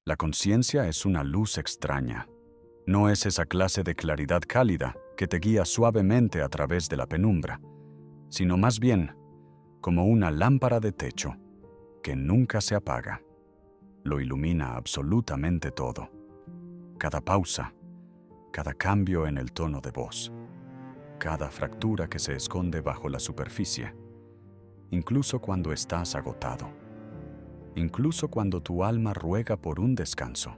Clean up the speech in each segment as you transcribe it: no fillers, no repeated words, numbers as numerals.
La conciencia es una luz extraña. No es esa clase de claridad cálida que te guía suavemente a través de la penumbra, sino más bien como una lámpara de techo que nunca se apaga. Lo ilumina absolutamente todo. Cada pausa, cada cambio en el tono de voz, cada fractura que se esconde bajo la superficie, incluso cuando estás agotado, incluso cuando tu alma ruega por un descanso,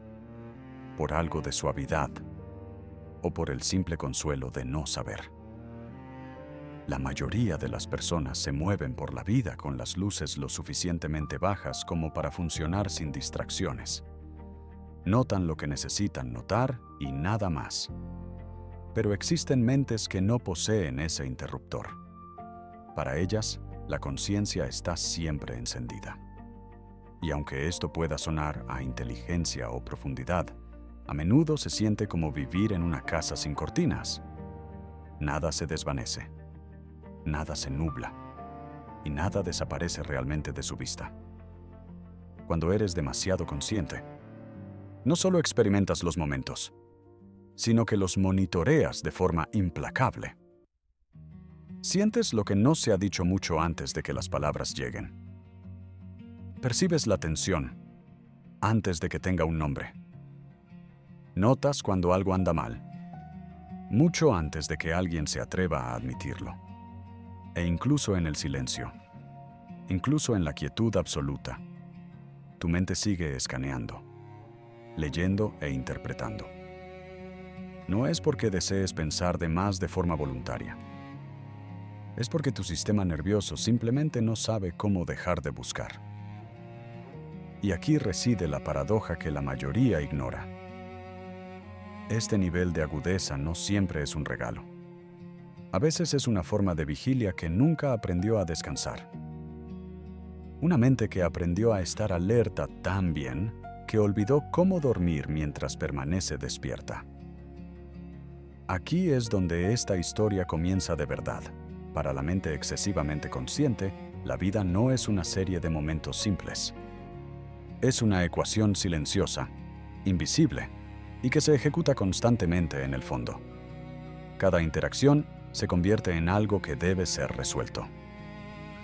por algo de suavidad o por el simple consuelo de no saber. La mayoría de las personas se mueven por la vida con las luces lo suficientemente bajas como para funcionar sin distracciones. Notan lo que necesitan notar y nada más. Pero existen mentes que no poseen ese interruptor. Para ellas, la conciencia está siempre encendida. Y aunque esto pueda sonar a inteligencia o profundidad, a menudo se siente como vivir en una casa sin cortinas. Nada se desvanece, nada se nubla y nada desaparece realmente de su vista. Cuando eres demasiado consciente, no solo experimentas los momentos, sino que los monitoreas de forma implacable. Sientes lo que no se ha dicho mucho antes de que las palabras lleguen. Percibes la tensión antes de que tenga un nombre. Notas cuando algo anda mal, mucho antes de que alguien se atreva a admitirlo. E incluso en el silencio, incluso en la quietud absoluta, tu mente sigue escaneando, leyendo e interpretando. No es porque desees pensar de más de forma voluntaria. Es porque tu sistema nervioso simplemente no sabe cómo dejar de buscar. Y aquí reside la paradoja que la mayoría ignora. Este nivel de agudeza no siempre es un regalo. A veces es una forma de vigilia que nunca aprendió a descansar. Una mente que aprendió a estar alerta tan bien que olvidó cómo dormir mientras permanece despierta. Aquí es donde esta historia comienza de verdad. Para la mente excesivamente consciente, la vida no es una serie de momentos simples. Es una ecuación silenciosa, invisible, y que se ejecuta constantemente en el fondo. Cada interacción se convierte en algo que debe ser resuelto.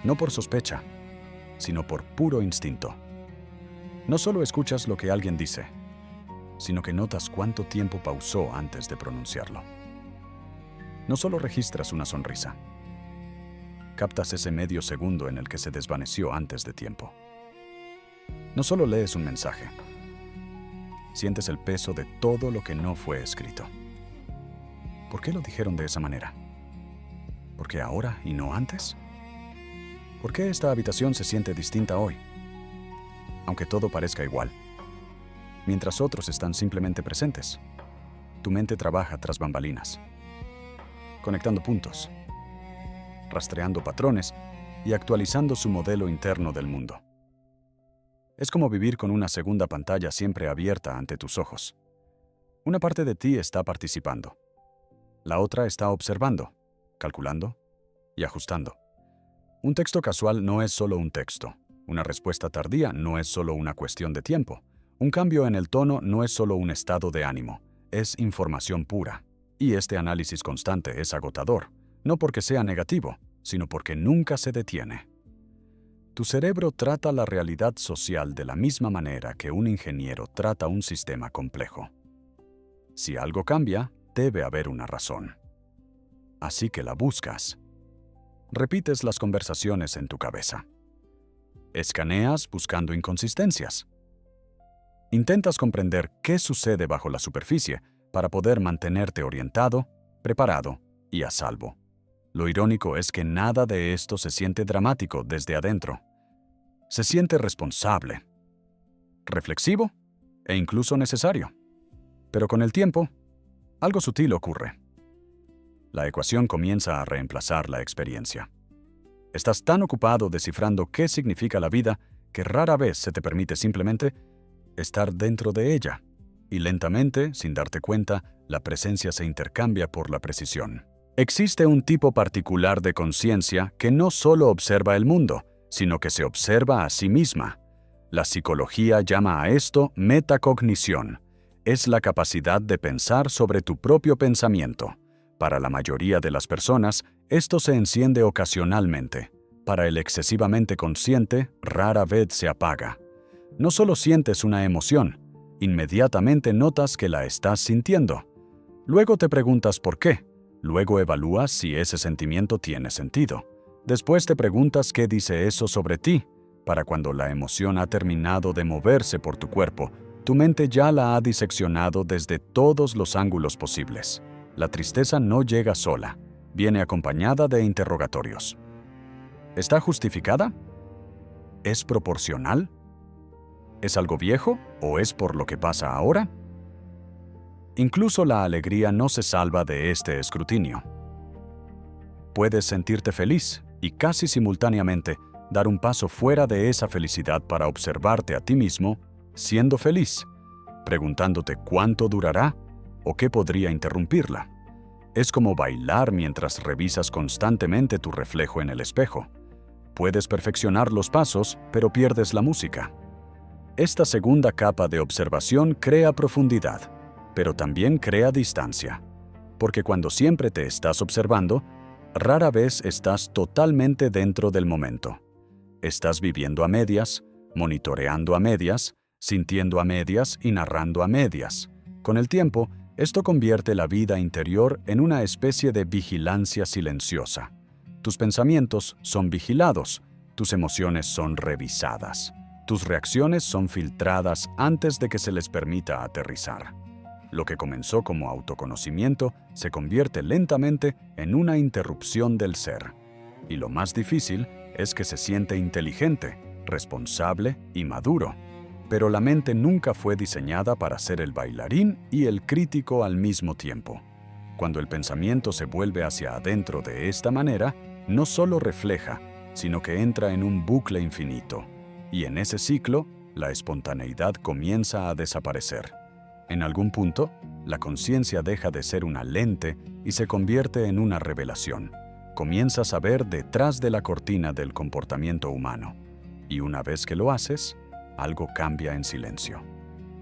No por sospecha, sino por puro instinto. No solo escuchas lo que alguien dice, sino que notas cuánto tiempo pausó antes de pronunciarlo. No solo registras una sonrisa, captas ese medio segundo en el que se desvaneció antes de tiempo. No solo lees un mensaje, sientes el peso de todo lo que no fue escrito. ¿Por qué lo dijeron de esa manera? ¿Por qué ahora y no antes? ¿Por qué esta habitación se siente distinta hoy? Aunque todo parezca igual, mientras otros están simplemente presentes, tu mente trabaja tras bambalinas, conectando puntos, rastreando patrones y actualizando su modelo interno del mundo. Es como vivir con una segunda pantalla siempre abierta ante tus ojos. Una parte de ti está participando. La otra está observando, calculando y ajustando. Un texto casual no es solo un texto. Una respuesta tardía no es solo una cuestión de tiempo. Un cambio en el tono no es solo un estado de ánimo. Es información pura. Y este análisis constante es agotador, no porque sea negativo, sino porque nunca se detiene. Tu cerebro trata la realidad social de la misma manera que un ingeniero trata un sistema complejo. Si algo cambia, debe haber una razón. Así que la buscas. Repites las conversaciones en tu cabeza. Escaneas buscando inconsistencias. Intentas comprender qué sucede bajo la superficie para poder mantenerte orientado, preparado y a salvo. Lo irónico es que nada de esto se siente dramático desde adentro. Se siente responsable, reflexivo e incluso necesario. Pero con el tiempo, algo sutil ocurre. La ecuación comienza a reemplazar la experiencia. Estás tan ocupado descifrando qué significa la vida que rara vez se te permite simplemente estar dentro de ella. Y lentamente, sin darte cuenta, la presencia se intercambia por la precisión. Existe un tipo particular de conciencia que no solo observa el mundo, sino que se observa a sí misma. La psicología llama a esto metacognición. Es la capacidad de pensar sobre tu propio pensamiento. Para la mayoría de las personas, esto se enciende ocasionalmente. Para el excesivamente consciente, rara vez se apaga. No solo sientes una emoción, inmediatamente notas que la estás sintiendo. Luego te preguntas por qué. Luego evalúas si ese sentimiento tiene sentido. Después te preguntas qué dice eso sobre ti. Para cuando la emoción ha terminado de moverse por tu cuerpo, tu mente ya la ha diseccionado desde todos los ángulos posibles. La tristeza no llega sola, viene acompañada de interrogatorios. ¿Está justificada? ¿Es proporcional? ¿Es algo viejo o es por lo que pasa ahora? Incluso la alegría no se salva de este escrutinio. Puedes sentirte feliz y casi simultáneamente dar un paso fuera de esa felicidad para observarte a ti mismo siendo feliz, preguntándote cuánto durará o qué podría interrumpirla. Es como bailar mientras revisas constantemente tu reflejo en el espejo. Puedes perfeccionar los pasos, pero pierdes la música. Esta segunda capa de observación crea profundidad, pero también crea distancia, porque cuando siempre te estás observando, rara vez estás totalmente dentro del momento. Estás viviendo a medias, monitoreando a medias, sintiendo a medias y narrando a medias. Con el tiempo, esto convierte la vida interior en una especie de vigilancia silenciosa. Tus pensamientos son vigilados, tus emociones son revisadas, tus reacciones son filtradas antes de que se les permita aterrizar. Lo que comenzó como autoconocimiento se convierte lentamente en una interrupción del ser. Y lo más difícil es que se siente inteligente, responsable y maduro. Pero la mente nunca fue diseñada para ser el bailarín y el crítico al mismo tiempo. Cuando el pensamiento se vuelve hacia adentro de esta manera, no solo refleja, sino que entra en un bucle infinito. Y en ese ciclo, la espontaneidad comienza a desaparecer. En algún punto, la conciencia deja de ser una lente y se convierte en una revelación. Comienzas a ver detrás de la cortina del comportamiento humano. Y una vez que lo haces, algo cambia en silencio.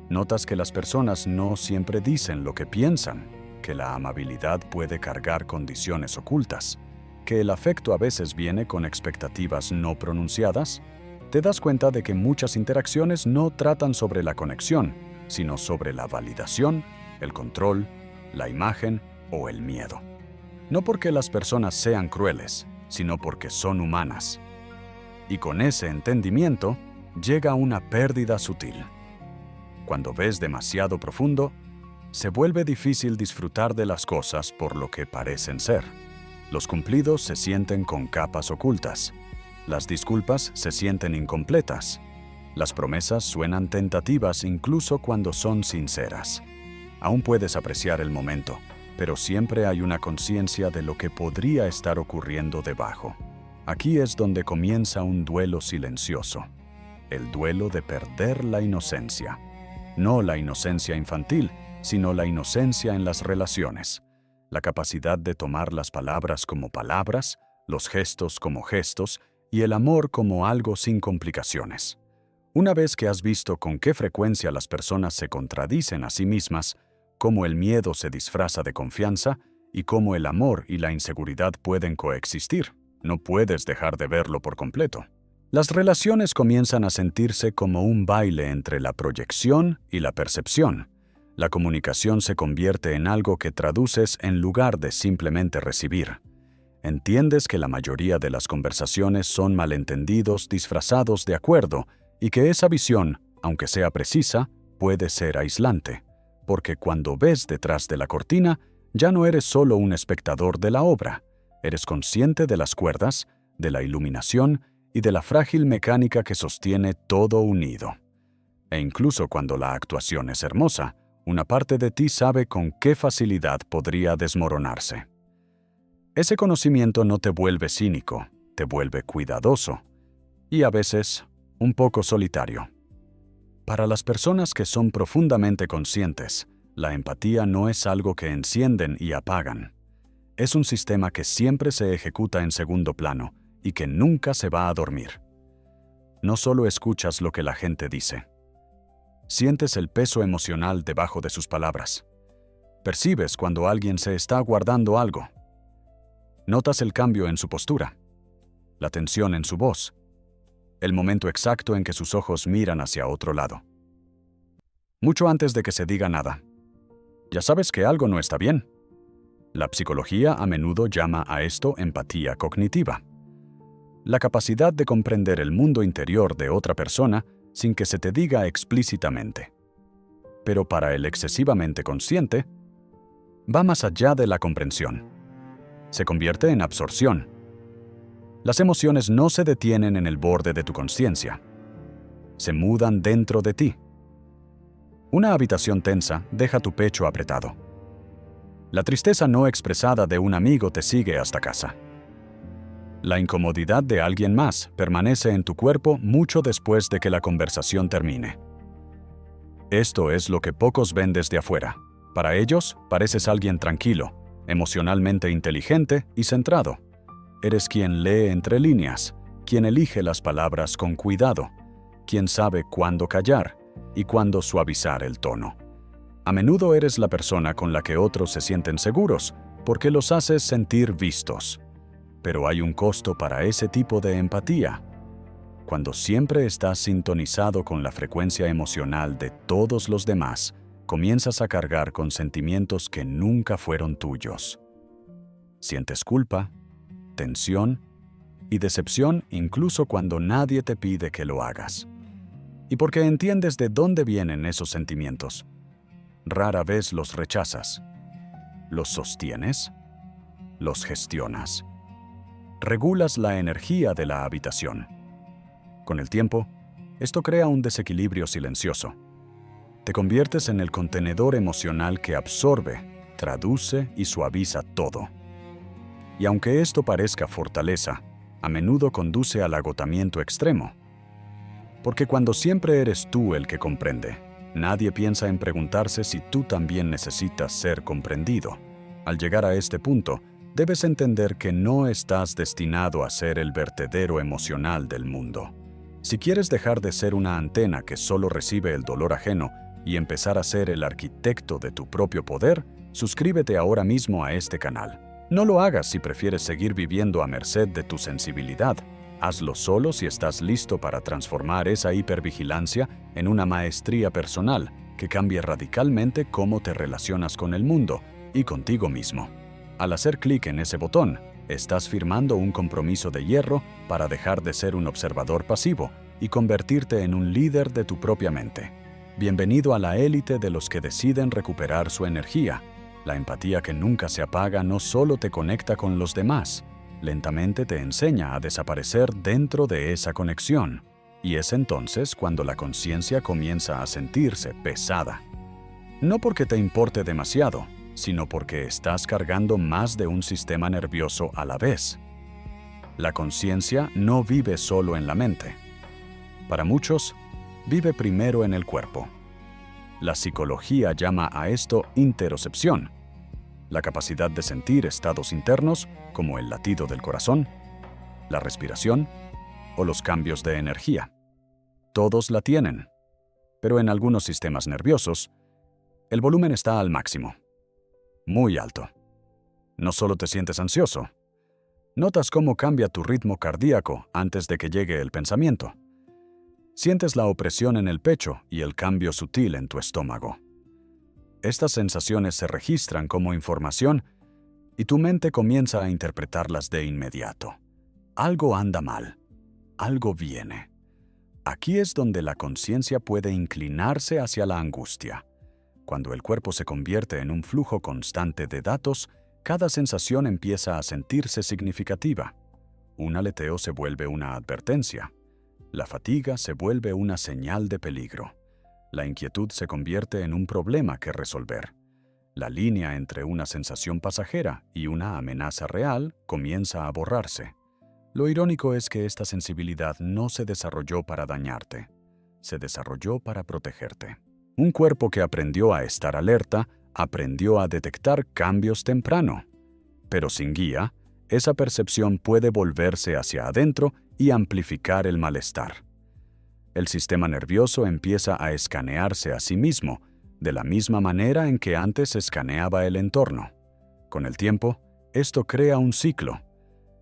Notas que las personas no siempre dicen lo que piensan, que la amabilidad puede cargar condiciones ocultas, que el afecto a veces viene con expectativas no pronunciadas. Te das cuenta de que muchas interacciones no tratan sobre la conexión, sino sobre la validación, el control, la imagen o el miedo. No porque las personas sean crueles, sino porque son humanas. Y con ese entendimiento, llega una pérdida sutil. Cuando ves demasiado profundo, se vuelve difícil disfrutar de las cosas por lo que parecen ser. Los cumplidos se sienten con capas ocultas. Las disculpas se sienten incompletas. Las promesas suenan tentativas incluso cuando son sinceras. Aún puedes apreciar el momento, pero siempre hay una conciencia de lo que podría estar ocurriendo debajo. Aquí es donde comienza un duelo silencioso. El duelo de perder la inocencia. No la inocencia infantil, sino la inocencia en las relaciones. La capacidad de tomar las palabras como palabras, los gestos como gestos y el amor como algo sin complicaciones. Una vez que has visto con qué frecuencia las personas se contradicen a sí mismas, cómo el miedo se disfraza de confianza y cómo el amor y la inseguridad pueden coexistir, no puedes dejar de verlo por completo. Las relaciones comienzan a sentirse como un baile entre la proyección y la percepción. La comunicación se convierte en algo que traduces en lugar de simplemente recibir. Entiendes que la mayoría de las conversaciones son malentendidos disfrazados de acuerdo y que esa visión, aunque sea precisa, puede ser aislante. Porque cuando ves detrás de la cortina, ya no eres solo un espectador de la obra. Eres consciente de las cuerdas, de la iluminación y de la frágil mecánica que sostiene todo unido. E incluso cuando la actuación es hermosa, una parte de ti sabe con qué facilidad podría desmoronarse. Ese conocimiento no te vuelve cínico, te vuelve cuidadoso y a veces un poco solitario. Para las personas que son profundamente conscientes, la empatía no es algo que encienden y apagan. Es un sistema que siempre se ejecuta en segundo plano y que nunca se va a dormir. no solo escuchas lo que la gente dice. Sientes el peso emocional debajo de sus palabras. Percibes cuando alguien se está guardando algo. Notas el cambio en su postura, la tensión en su voz, el momento exacto en que sus ojos miran hacia otro lado. Mucho antes de que se diga nada, ya sabes que algo no está bien. La psicología a menudo llama a esto empatía cognitiva. La capacidad de comprender el mundo interior de otra persona sin que se te diga explícitamente. Pero para el excesivamente consciente, va más allá de la comprensión. Se convierte en absorción. Las emociones no se detienen en el borde de tu conciencia. Se mudan dentro de ti. Una habitación tensa deja tu pecho apretado. La tristeza no expresada de un amigo te sigue hasta casa. La incomodidad de alguien más permanece en tu cuerpo mucho después de que la conversación termine. Esto es lo que pocos ven desde afuera. Para ellos, pareces alguien tranquilo, emocionalmente inteligente y centrado. Eres quien lee entre líneas, quien elige las palabras con cuidado, quien sabe cuándo callar y cuándo suavizar el tono. A menudo eres la persona con la que otros se sienten seguros, porque los haces sentir vistos. Pero hay un costo para ese tipo de empatía. Cuando siempre estás sintonizado con la frecuencia emocional de todos los demás, comienzas a cargar con sentimientos que nunca fueron tuyos. Sientes culpa, tensión y decepción incluso cuando nadie te pide que lo hagas. Y porque entiendes de dónde vienen esos sentimientos, rara vez los rechazas. Los sostienes, los gestionas. Regulas la energía de la habitación. Con el tiempo, esto crea un desequilibrio silencioso. Te conviertes en el contenedor emocional que absorbe, traduce y suaviza todo. Y aunque esto parezca fortaleza, a menudo conduce al agotamiento extremo. Porque cuando siempre eres tú el que comprende, nadie piensa en preguntarse si tú también necesitas ser comprendido. Al llegar a este punto, debes entender que no estás destinado a ser el vertedero emocional del mundo. Si quieres dejar de ser una antena que solo recibe el dolor ajeno y empezar a ser el arquitecto de tu propio poder, suscríbete ahora mismo a este canal. No lo hagas si prefieres seguir viviendo a merced de tu sensibilidad. Hazlo solo si estás listo para transformar esa hipervigilancia en una maestría personal que cambie radicalmente cómo te relacionas con el mundo y contigo mismo. Al hacer clic en ese botón, estás firmando un compromiso de hierro para dejar de ser un observador pasivo y convertirte en un líder de tu propia mente. Bienvenido a la élite de los que deciden recuperar su energía. La empatía que nunca se apaga no solo te conecta con los demás, lentamente te enseña a desaparecer dentro de esa conexión. Y es entonces cuando la conciencia comienza a sentirse pesada. No porque te importe demasiado, sino porque estás cargando más de un sistema nervioso a la vez. La conciencia no vive solo en la mente. Para muchos, vive primero en el cuerpo. La psicología llama a esto interocepción, la capacidad de sentir estados internos como el latido del corazón, la respiración o los cambios de energía. Todos la tienen, pero en algunos sistemas nerviosos, el volumen está al máximo, muy alto. No solo te sientes ansioso, notas cómo cambia tu ritmo cardíaco antes de que llegue el pensamiento. Sientes la opresión en el pecho y el cambio sutil en tu estómago. Estas sensaciones se registran como información y tu mente comienza a interpretarlas de inmediato. Algo anda mal, algo viene. Aquí es donde la conciencia puede inclinarse hacia la angustia. Cuando el cuerpo se convierte en un flujo constante de datos, cada sensación empieza a sentirse significativa. Un aleteo se vuelve una advertencia. La fatiga se vuelve una señal de peligro. La inquietud se convierte en un problema que resolver. La línea entre una sensación pasajera y una amenaza real comienza a borrarse. Lo irónico es que esta sensibilidad no se desarrolló para dañarte, se desarrolló para protegerte. Un cuerpo que aprendió a estar alerta, aprendió a detectar cambios temprano. Pero sin guía, esa percepción puede volverse hacia adentro y amplificar el malestar. El sistema nervioso empieza a escanearse a sí mismo, de la misma manera en que antes escaneaba el entorno. Con el tiempo, esto crea un ciclo.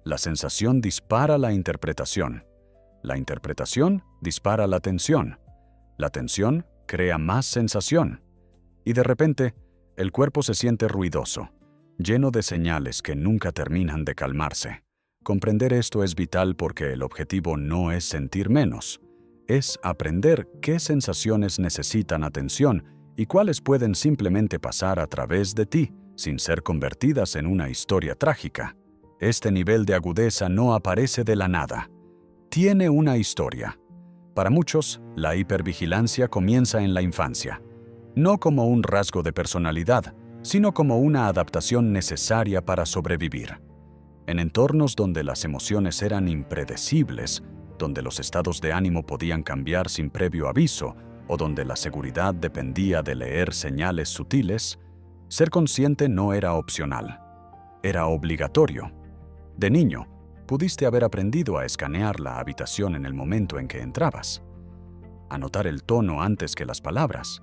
La sensación dispara la interpretación. La interpretación dispara la tensión. La tensión crea más sensación. Y de repente, el cuerpo se siente ruidoso, lleno de señales que nunca terminan de calmarse. Comprender esto es vital porque el objetivo no es sentir menos. Es aprender qué sensaciones necesitan atención y cuáles pueden simplemente pasar a través de ti, sin ser convertidas en una historia trágica. Este nivel de agudeza no aparece de la nada. Tiene una historia. Para muchos, la hipervigilancia comienza en la infancia, no como un rasgo de personalidad, sino como una adaptación necesaria para sobrevivir. En entornos donde las emociones eran impredecibles, donde los estados de ánimo podían cambiar sin previo aviso, o donde la seguridad dependía de leer señales sutiles, ser consciente no era opcional, era obligatorio. De niño, pudiste haber aprendido a escanear la habitación en el momento en que entrabas, a notar el tono antes que las palabras,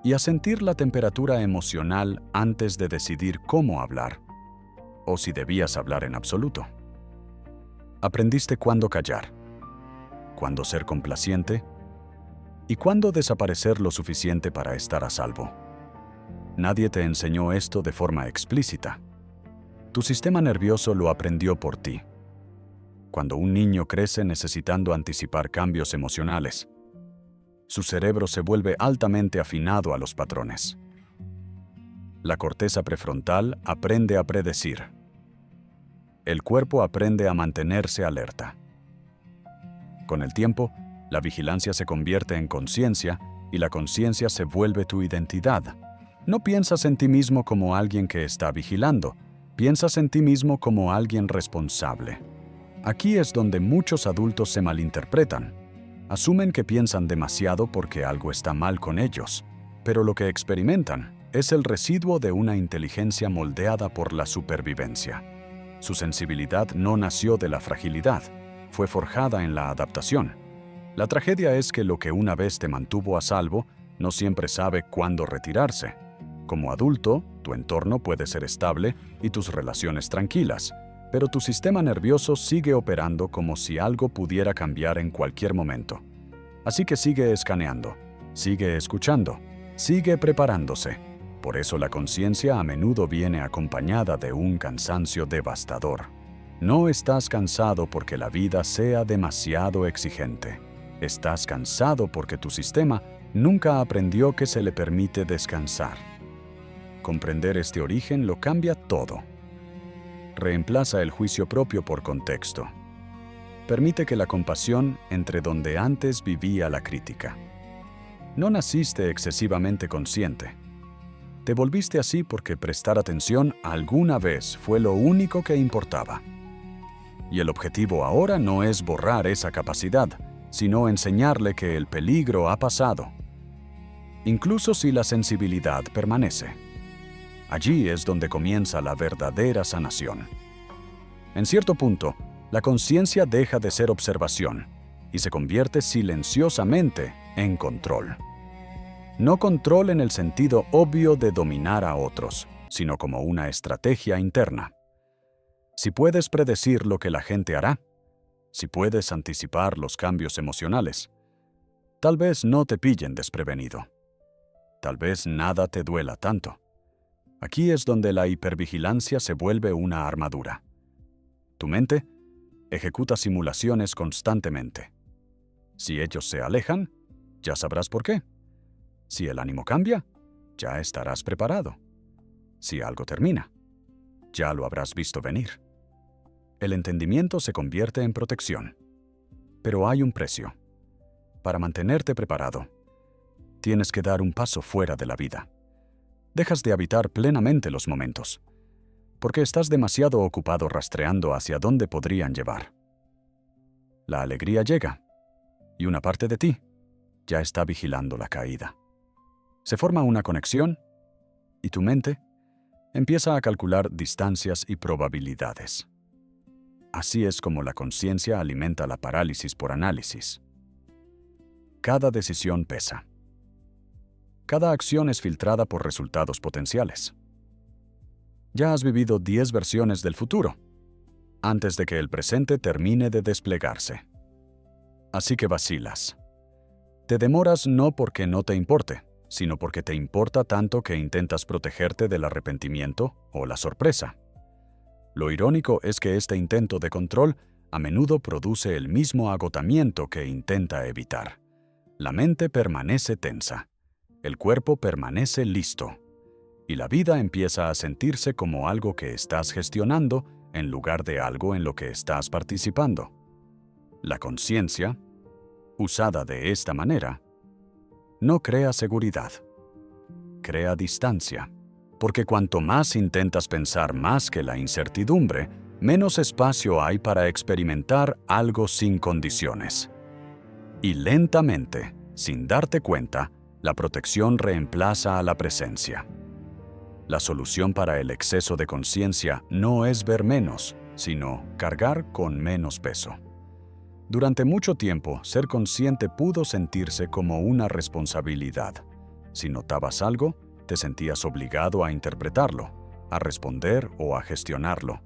y a sentir la temperatura emocional antes de decidir cómo hablar, o si debías hablar en absoluto. Aprendiste cuándo callar, cuándo ser complaciente y cuándo desaparecer lo suficiente para estar a salvo. Nadie te enseñó esto de forma explícita. Tu sistema nervioso lo aprendió por ti. Cuando un niño crece necesitando anticipar cambios emocionales, su cerebro se vuelve altamente afinado a los patrones. La corteza prefrontal aprende a predecir. El cuerpo aprende a mantenerse alerta. Con el tiempo, la vigilancia se convierte en conciencia y la conciencia se vuelve tu identidad. No piensas en ti mismo como alguien que está vigilando, piensas en ti mismo como alguien responsable. Aquí es donde muchos adultos se malinterpretan. Asumen que piensan demasiado porque algo está mal con ellos, pero lo que experimentan es el residuo de una inteligencia moldeada por la supervivencia. Su sensibilidad no nació de la fragilidad, fue forjada en la adaptación. La tragedia es que lo que una vez te mantuvo a salvo no siempre sabe cuándo retirarse. Como adulto, tu entorno puede ser estable y tus relaciones tranquilas, pero tu sistema nervioso sigue operando como si algo pudiera cambiar en cualquier momento. Así que sigue escaneando, sigue escuchando, sigue preparándose. Por eso la conciencia a menudo viene acompañada de un cansancio devastador. No estás cansado porque la vida sea demasiado exigente. Estás cansado porque tu sistema nunca aprendió que se le permite descansar. Comprender este origen lo cambia todo. Reemplaza el juicio propio por contexto. Permite que la compasión entre donde antes vivía la crítica. No naciste excesivamente consciente. Te volviste así porque prestar atención alguna vez fue lo único que importaba. Y el objetivo ahora no es borrar esa capacidad, sino enseñarle que el peligro ha pasado. Incluso si la sensibilidad permanece. Allí es donde comienza la verdadera sanación. En cierto punto, la conciencia deja de ser observación y se convierte silenciosamente en control. No control en el sentido obvio de dominar a otros, sino como una estrategia interna. Si puedes predecir lo que la gente hará, si puedes anticipar los cambios emocionales, tal vez no te pillen desprevenido. Tal vez nada te duela tanto. Aquí es donde la hipervigilancia se vuelve una armadura. Tu mente ejecuta simulaciones constantemente. Si ellos se alejan, ya sabrás por qué. Si el ánimo cambia, ya estarás preparado. Si algo termina, ya lo habrás visto venir. El entendimiento se convierte en protección. Pero hay un precio. Para mantenerte preparado, tienes que dar un paso fuera de la vida. Dejas de habitar plenamente los momentos, porque estás demasiado ocupado rastreando hacia dónde podrían llevar. La alegría llega, y una parte de ti ya está vigilando la caída. Se forma una conexión, y tu mente empieza a calcular distancias y probabilidades. Así es como la conciencia alimenta la parálisis por análisis. Cada decisión pesa. Cada acción es filtrada por resultados potenciales. Ya has vivido 10 versiones del futuro, antes de que el presente termine de desplegarse. Así que vacilas. Te demoras no porque no te importe, sino porque te importa tanto que intentas protegerte del arrepentimiento o la sorpresa. Lo irónico es que este intento de control a menudo produce el mismo agotamiento que intenta evitar. La mente permanece tensa, el cuerpo permanece listo, y la vida empieza a sentirse como algo que estás gestionando en lugar de algo en lo que estás participando. La conciencia, usada de esta manera, no crea seguridad, crea distancia, porque cuanto más intentas pensar más que la incertidumbre, menos espacio hay para experimentar algo sin condiciones. Y lentamente, sin darte cuenta, la protección reemplaza a la presencia. La solución para el exceso de conciencia no es ver menos, sino cargar con menos peso. Durante mucho tiempo, ser consciente pudo sentirse como una responsabilidad. Si notabas algo, te sentías obligado a interpretarlo, a responder o a gestionarlo.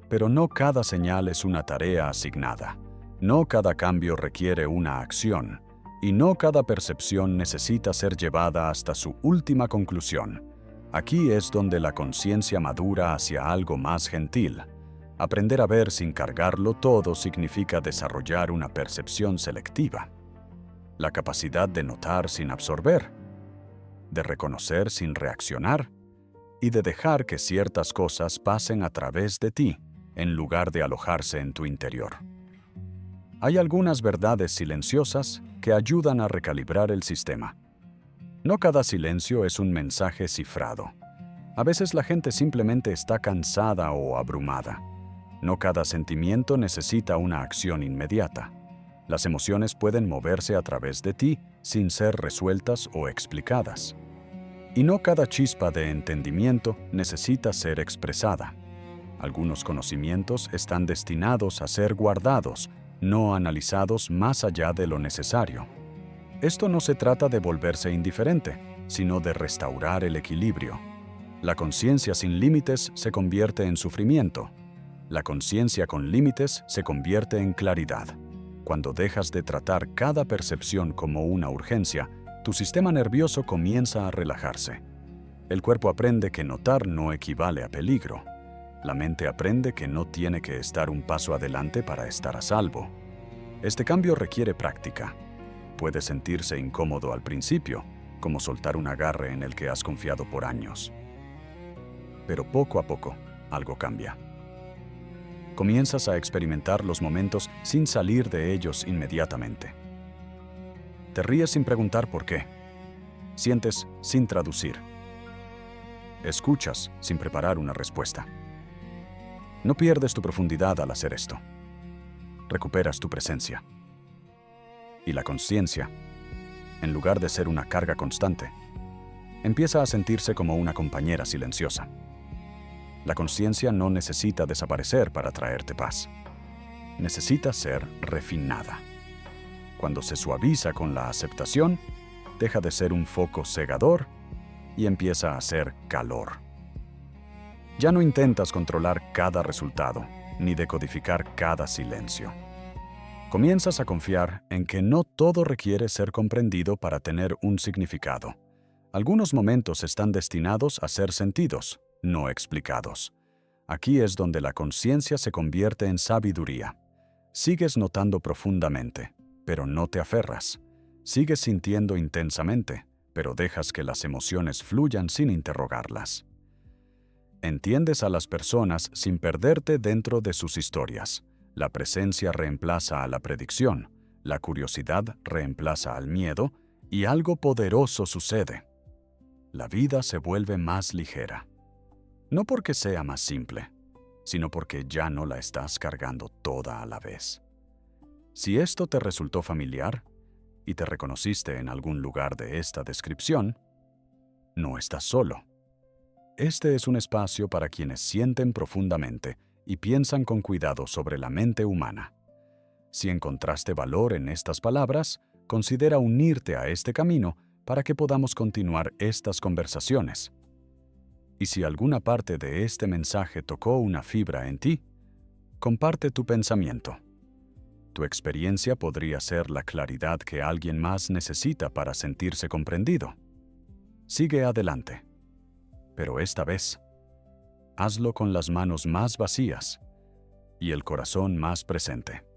Pero no cada señal es una tarea asignada. No cada cambio requiere una acción. Y no cada percepción necesita ser llevada hasta su última conclusión. Aquí es donde la conciencia madura hacia algo más gentil. Aprender a ver sin cargarlo todo significa desarrollar una percepción selectiva. La capacidad de notar sin absorber, de reconocer sin reaccionar y de dejar que ciertas cosas pasen a través de ti en lugar de alojarse en tu interior. Hay algunas verdades silenciosas que ayudan a recalibrar el sistema. No cada silencio es un mensaje cifrado. A veces la gente simplemente está cansada o abrumada. No cada sentimiento necesita una acción inmediata. Las emociones pueden moverse a través de ti sin ser resueltas o explicadas. Y no cada chispa de entendimiento necesita ser expresada. Algunos conocimientos están destinados a ser guardados, no analizados más allá de lo necesario. Esto no se trata de volverse indiferente, sino de restaurar el equilibrio. La conciencia sin límites se convierte en sufrimiento. La conciencia con límites se convierte en claridad. Cuando dejas de tratar cada percepción como una urgencia, tu sistema nervioso comienza a relajarse. El cuerpo aprende que notar no equivale a peligro. La mente aprende que no tiene que estar un paso adelante para estar a salvo. Este cambio requiere práctica. Puede sentirse incómodo al principio, como soltar un agarre en el que has confiado por años. Pero poco a poco, algo cambia. Comienzas a experimentar los momentos sin salir de ellos inmediatamente. Te ríes sin preguntar por qué. Sientes sin traducir. Escuchas sin preparar una respuesta. No pierdes tu profundidad al hacer esto. Recuperas tu presencia. Y la conciencia, en lugar de ser una carga constante, empieza a sentirse como una compañera silenciosa. La conciencia no necesita desaparecer para traerte paz. Necesita ser refinada. Cuando se suaviza con la aceptación, deja de ser un foco cegador y empieza a ser calor. Ya no intentas controlar cada resultado, ni decodificar cada silencio. Comienzas a confiar en que no todo requiere ser comprendido para tener un significado. Algunos momentos están destinados a ser sentidos, no explicados. Aquí es donde la conciencia se convierte en sabiduría. Sigues notando profundamente, pero no te aferras. Sigues sintiendo intensamente, pero dejas que las emociones fluyan sin interrogarlas. Entiendes a las personas sin perderte dentro de sus historias. La presencia reemplaza a la predicción, la curiosidad reemplaza al miedo y algo poderoso sucede. La vida se vuelve más ligera. No porque sea más simple, sino porque ya no la estás cargando toda a la vez. Si esto te resultó familiar y te reconociste en algún lugar de esta descripción, no estás solo. Este es un espacio para quienes sienten profundamente y piensan con cuidado sobre la mente humana. Si encontraste valor en estas palabras, considera unirte a este camino para que podamos continuar estas conversaciones. Y si alguna parte de este mensaje tocó una fibra en ti, comparte tu pensamiento. Tu experiencia podría ser la claridad que alguien más necesita para sentirse comprendido. Sigue adelante. Pero esta vez, hazlo con las manos más vacías y el corazón más presente.